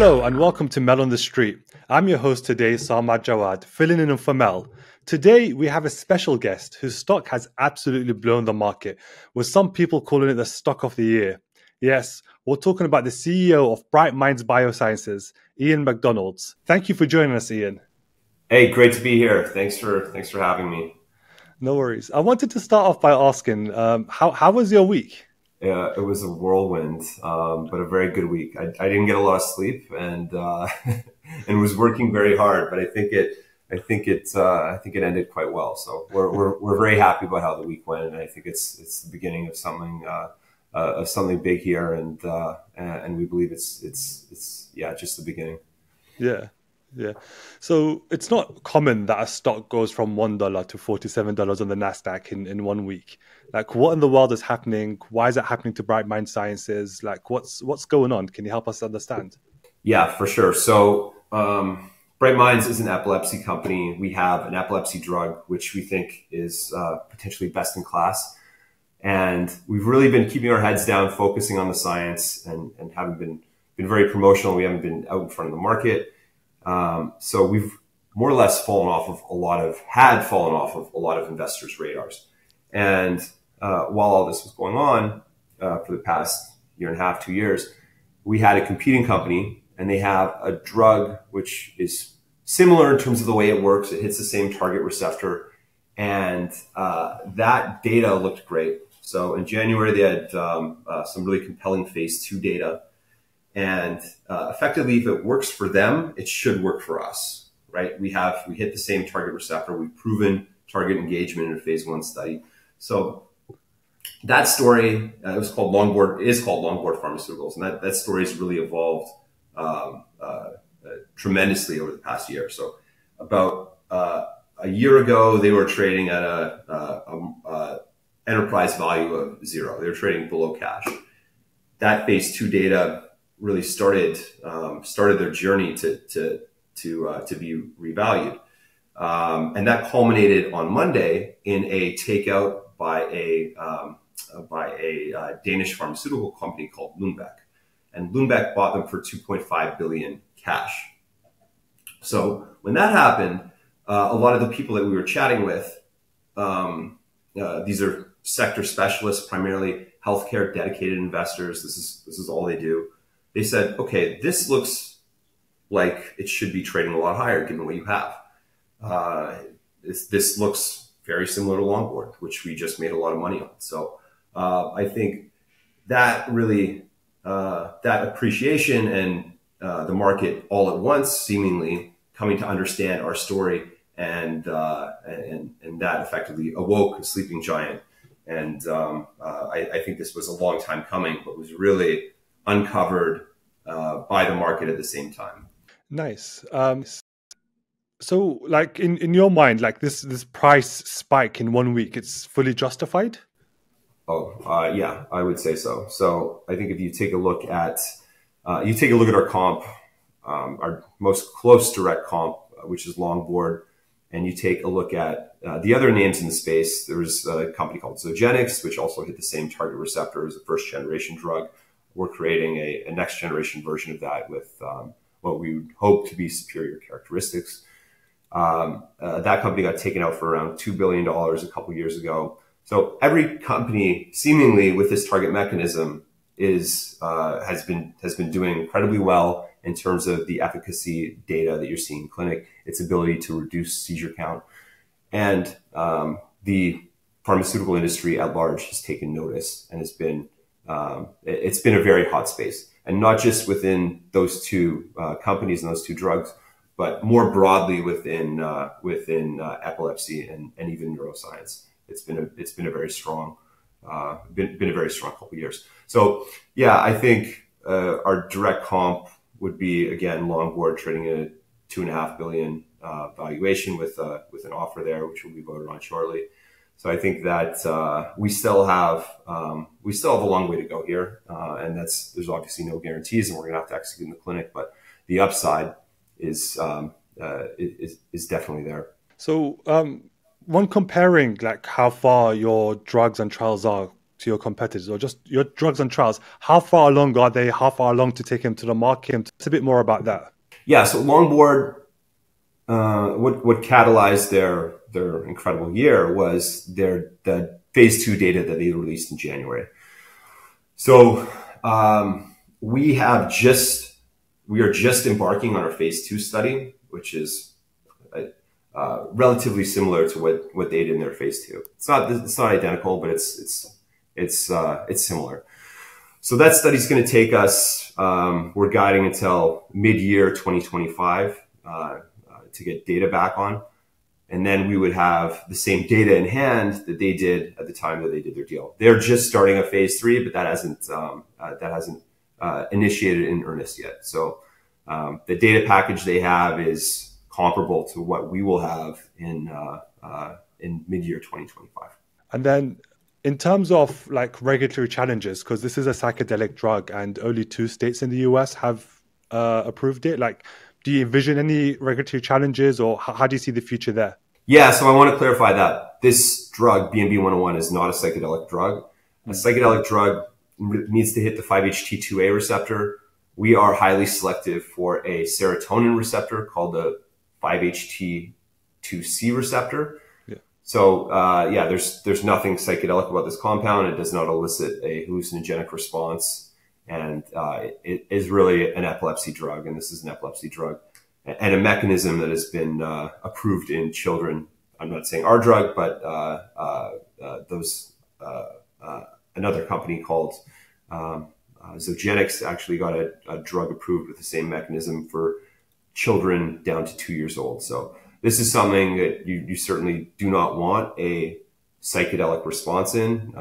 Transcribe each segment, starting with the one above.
Hello and welcome to Mel on the Street. I'm your host today, Sarmad Jawad, filling in for Mel. Today we have a special guest whose stock has absolutely blown the market, with some people calling it the stock of the year. Yes, we're talking about the CEO of Minds Biosciences, Ian McDonald. Thank you for joining us, Ian. Hey, great to be here. Thanks for having me. No worries. I wanted to start off by asking, how was your week? Yeah, it was a whirlwind, but a very good week. I didn't get a lot of sleep and and was working very hard, but I think it ended quite well. So we're very happy about how the week went, and I think it's the beginning of something big here, and we believe it's just the beginning. Yeah. Yeah. So it's not common that a stock goes from $1 to $47 on the NASDAQ in 1 week. Like, what in the world is happening? Why is it happening to Minds Sciences? Like, what's going on? Can you help us understand? Yeah, for sure. So Bright Minds is an epilepsy company. We have an epilepsy drug, which we think is potentially best in class. And we've really been keeping our heads down, focusing on the science, and haven't been very promotional. We haven't been out in front of the market. So we've more or less fallen off of a lot of investors' radars. And while all this was going on for the past year and a half, 2 years, we had a competing company, and they have a drug which is similar in terms of the way it works. It hits the same target receptor, and that data looked great. So in January, they had some really compelling phase 2 data. And effectively, if it works for them, it should work for us, right? We hit the same target receptor. We've proven target engagement in a phase 1 study. So that story, is called Longboard Pharmaceuticals. And that story has really evolved tremendously over the past year. So about a year ago, they were trading at a enterprise value of 0. They were trading below cash. That phase 2 data really started their journey to be revalued, and that culminated on Monday in a takeout by a Danish pharmaceutical company called Lundbeck, and Lundbeck bought them for 2.5 billion cash. So when that happened, a lot of the people that we were chatting with, these are sector specialists, primarily healthcare dedicated investors. This is all they do. They said, okay, this looks like it should be trading a lot higher given what you have. This looks very similar to Longboard, which we just made a lot of money on. So I think that really, that appreciation and the market all at once seemingly coming to understand our story, and that effectively awoke a sleeping giant. And I think this was a long time coming, but was really uncovered by the market at the same time. Nice. So like in your mind, like this price spike in 1 week, it's fully justified? Yeah, I would say so. So I think if you take a look at our comp, our most close direct comp, which is Longboard, and you take a look at the other names in the space, there was a company called Zogenix, which also hit the same target receptor as a first generation drug. We're creating a next generation version of that with what we would hope to be superior characteristics. That company got taken out for around $2 billion a couple years ago. So every company seemingly with this target mechanism has been doing incredibly well in terms of the efficacy data that you're seeing in clinic, its ability to reduce seizure count. And the pharmaceutical industry at large has taken notice, and it's been a very hot space, and not just within those two companies and those two drugs, but more broadly within epilepsy and even neuroscience. It's been a very strong couple of years. So yeah, I think our direct comp would be, again, Longboard trading at a $2.5 billion valuation with an offer there, which will be voted on shortly. So I think that we still have a long way to go here, and there's obviously no guarantees, and we're going to have to execute in the clinic. But the upside is definitely there. So when comparing like how far your drugs and trials are to your competitors, or just your drugs and trials? How far along are they? How far along to take them to the market? It's a bit more about that. Yeah, so Longboard, what catalyzed their incredible year was the phase 2 data that they released in January. So we are just embarking on our phase 2 study, which is relatively similar to what they did in their phase 2. It's not identical, but it's similar. So that study is going to take us. We're guiding until mid-year 2025 to get data back on, and then we would have the same data in hand that they did at the time that they did their deal. They're just starting a phase 3, but that hasn't initiated in earnest yet. So the data package they have is comparable to what we will have in mid-year 2025. And then, in terms of like regulatory challenges, because this is a psychedelic drug and only 2 states in the US have approved it, like, do you envision any regulatory challenges, or how do you see the future there? Yeah, so I want to clarify that this drug, BMB-101, is not a psychedelic drug. A psychedelic drug needs to hit the 5-HT2A receptor. We are highly selective for a serotonin receptor called the 5-HT2C receptor. Yeah. So there's nothing psychedelic about this compound. It does not elicit a hallucinogenic response. And it is really an epilepsy drug, and this is an epilepsy drug, and a mechanism that has been approved in children. I'm not saying our drug, but another company called Zogenix actually got a drug approved with the same mechanism for children down to 2 years old. So this is something that you certainly do not want a psychedelic response in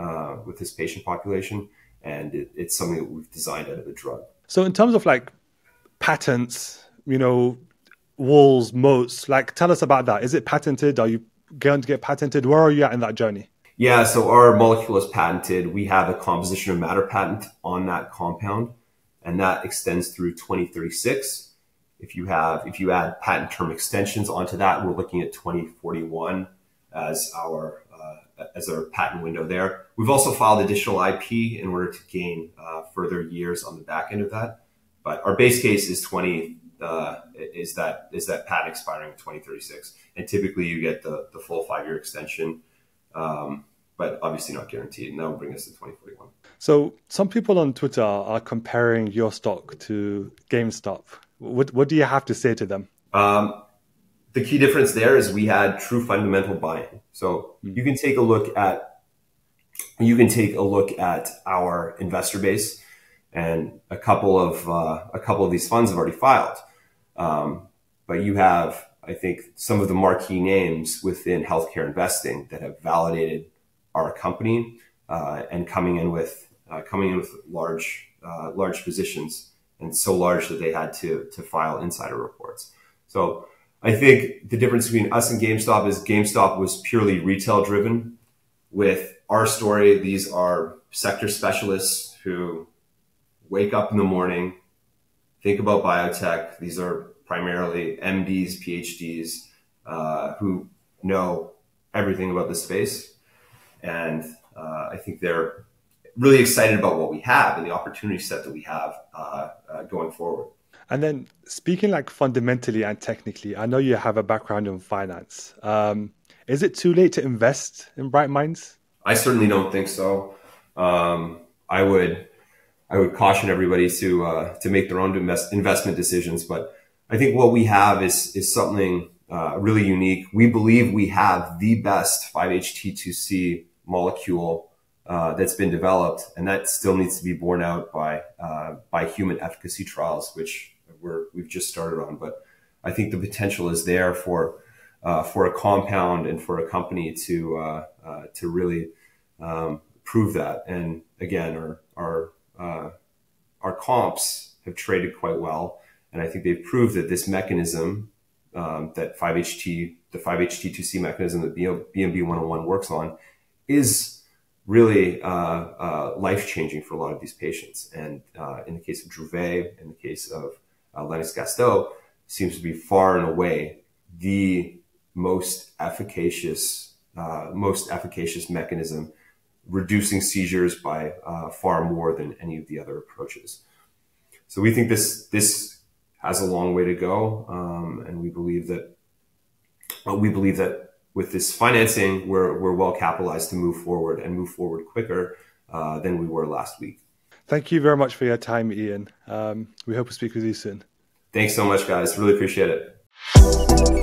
with this patient population. And it's something that we've designed out of the drug. So in terms of like patents, walls, moats, like tell us about that. Is it patented? Are you going to get patented? Where are you at in that journey? Yeah, so our molecule is patented. We have a composition of matter patent on that compound, and that extends through 2036. If you add patent term extensions onto that, we're looking at 2041 as our patent window there. We've also filed additional IP in order to gain further years on the back end of that. But our base case is that patent expiring in 2036. And typically you get the full 5-year extension, but obviously not guaranteed. And that will bring us to 2041. So some people on Twitter are comparing your stock to GameStop. What do you have to say to them? The key difference there is we had true fundamental buy-in. So you can take a look at our investor base, and a couple of these funds have already filed. But you have, I think, some of the marquee names within healthcare investing that have validated our company and coming in with large positions, and so large that they had to file insider reports. So I think the difference between us and GameStop is GameStop was purely retail driven. With our story, these are sector specialists who wake up in the morning, think about biotech. These are primarily MDs, PhDs, who know everything about the space. And I think they're really excited about what we have and the opportunity set that we have going forward. And then speaking like fundamentally and technically, I know you have a background in finance. Is it too late to invest in Bright Minds? I certainly don't think so. I would caution everybody to make their own investment decisions. But I think what we have is something really unique. We believe we have the best 5-HT2C molecule that's been developed, and that still needs to be borne out by human efficacy trials, which we've just started on. But I think the potential is there for a compound and for a company to really prove that. And again, our comps have traded quite well, and I think they've proved that this mechanism, the 5-HT2C mechanism that BMB-101 works on, is really life-changing for a lot of these patients. And in the case of Dravet, in the case of Lennox-Gastaut, seems to be far and away the most efficacious mechanism reducing seizures by far more than any of the other approaches. So we think this has a long way to go, and we believe that with this financing, we're well capitalized to move forward and move forward quicker than we were last week. Thank you very much for your time, Ian. We hope to speak with you soon. Thanks so much, guys. Really appreciate it.